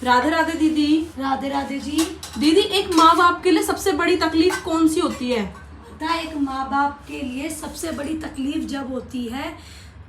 राधे राधे दीदी। राधे राधे जी। दीदी, एक माँ बाप के लिए सबसे बड़ी तकलीफ कौन सी होती है? पता है, एक माँ बाप के लिए सबसे बड़ी तकलीफ जब होती है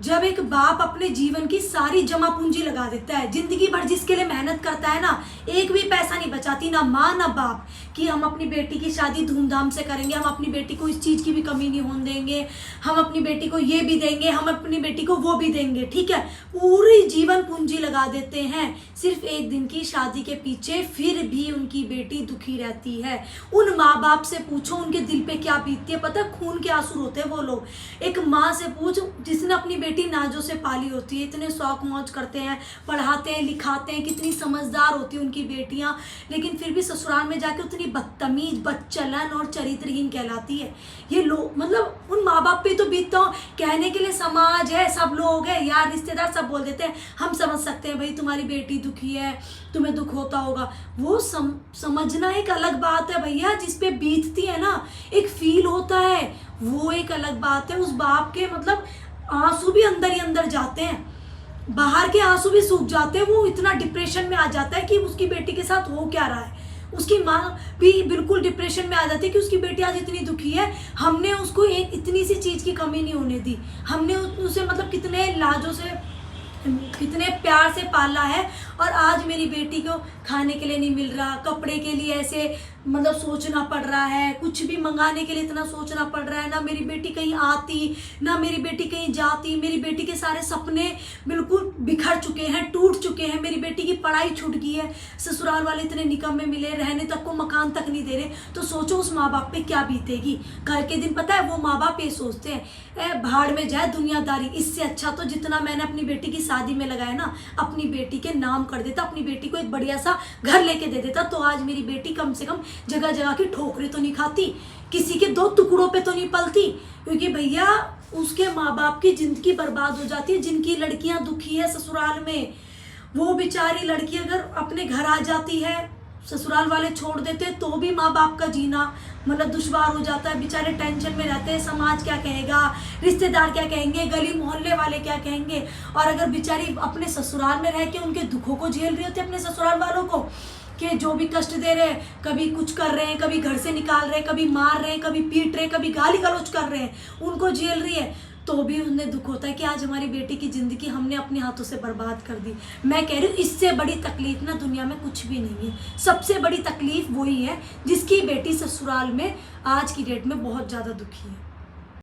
जब एक बाप अपने जीवन की सारी जमा पूंजी लगा देता है, जिंदगी भर जिसके लिए मेहनत करता है ना, एक भी पैसा नहीं बचाती ना माँ ना बाप, कि हम अपनी बेटी की शादी धूमधाम से करेंगे, हम अपनी बेटी को इस चीज़ की भी कमी नहीं होने देंगे, हम अपनी बेटी को ये भी देंगे, हम अपनी बेटी को वो भी देंगे। ठीक है, पूरी जीवन पूंजी लगा देते हैं सिर्फ एक दिन की शादी के पीछे, फिर भी उनकी बेटी दुखी रहती है। उन माँ बाप से पूछो उनके दिल पे क्या बीतती है, पता, खून के आंसू होते हैं वो लोग। एक माँ से पूछ जिसने अपनी बेटी नाजों से पाली होती है, इतने शौक मौज करते हैं, पढ़ाते हैं लिखाते हैं, कितनी समझदार होती है उनकी बेटियां, लेकिन फिर भी ससुराल में जाके उतनी बदतमीज, बदचलन और चरित्रहीन कहलाती है। ये लोग, मतलब उन माँ बाप पे तो बीतता हो, कहने के लिए समाज है, सब लोग है, यार रिश्तेदार सब बोल देते हैं, हम समझ सकते हैं भाई तुम्हारी बेटी दुखी है, तुम्हें दुख होता होगा। वो समझना एक अलग बात है भैया, जिसपे बीतती है ना, एक फील होता है, वो एक अलग बात है। उस बाप के मतलब आंसू भी अंदर ही अंदर जाते हैं, बाहर के आंसू भी सूख जाते हैं। वो इतना डिप्रेशन में आ जाता है कि उसकी बेटी के साथ हो क्या रहा है। उसकी माँ भी बिल्कुल डिप्रेशन में आ जाती है कि उसकी बेटी आज इतनी दुखी है, हमने उसको एक इतनी सी चीज़ की कमी नहीं होने दी, हमने उसे मतलब कितने लाजों से, कितने प्यार से पाला है, और आज मेरी बेटी को खाने के लिए नहीं मिल रहा, कपड़े के लिए ऐसे मतलब सोचना पड़ रहा है, कुछ भी मंगाने के लिए इतना सोचना पड़ रहा है, ना मेरी बेटी कहीं आती, ना मेरी बेटी कहीं जाती, मेरी बेटी के सारे सपने बिल्कुल बिखर चुके हैं, टूट चुके हैं, मेरी बेटी की पढ़ाई छूट गई है, ससुराल वाले इतने निकम्मे मिले, रहने तक को मकान तक नहीं दे रहे। तो सोचो उस माँ बाप पे क्या बीतेगी। घर के दिन पता है वो माँ बाप ये सोचते हैं, भाड़ में जाए दुनियादारी, इससे अच्छा तो जितना मैंने अपनी बेटी की शादी में लगाया ना, अपनी बेटी के नाम कर देता, अपनी बेटी को एक बढ़िया सा घर लेके दे देता, तो आज मेरी बेटी कम से कम जगह जगह की ठोकरें तो नहीं खाती, किसी के दो टुकड़ों पे तो नहीं पलती। क्योंकि भैया उसके माँ बाप की जिंदगी बर्बाद हो जाती है। जिनकी लड़कियां दुखी है ससुराल में, वो बेचारी लड़की अगर अपने घर आ जाती है, ससुराल वाले छोड़ देते तो भी माँ बाप का जीना मतलब दुश्वार हो जाता है। बेचारे टेंशन में रहते हैं, समाज क्या कहेगा, रिश्तेदार क्या कहेंगे, गली मोहल्ले वाले क्या कहेंगे। और अगर बेचारी अपने ससुराल में रह के उनके दुखों को झेल रही होती है, अपने ससुराल वालों को, कि जो भी कष्ट दे रहे हैं, कभी कुछ कर रहे हैं, कभी घर से निकाल रहे हैं, कभी मार रहे हैं, कभी पीट रहे हैं, कभी गाली गलौज कर रहे हैं, उनको झेल रही है, तो भी उन्हें दुख होता है कि आज हमारी बेटी की ज़िंदगी हमने अपने हाथों से बर्बाद कर दी। मैं कह रही हूँ इससे बड़ी तकलीफ ना दुनिया में कुछ भी नहीं है। सबसे बड़ी तकलीफ वही है जिसकी बेटी ससुराल में आज की डेट में बहुत ज़्यादा दुखी है।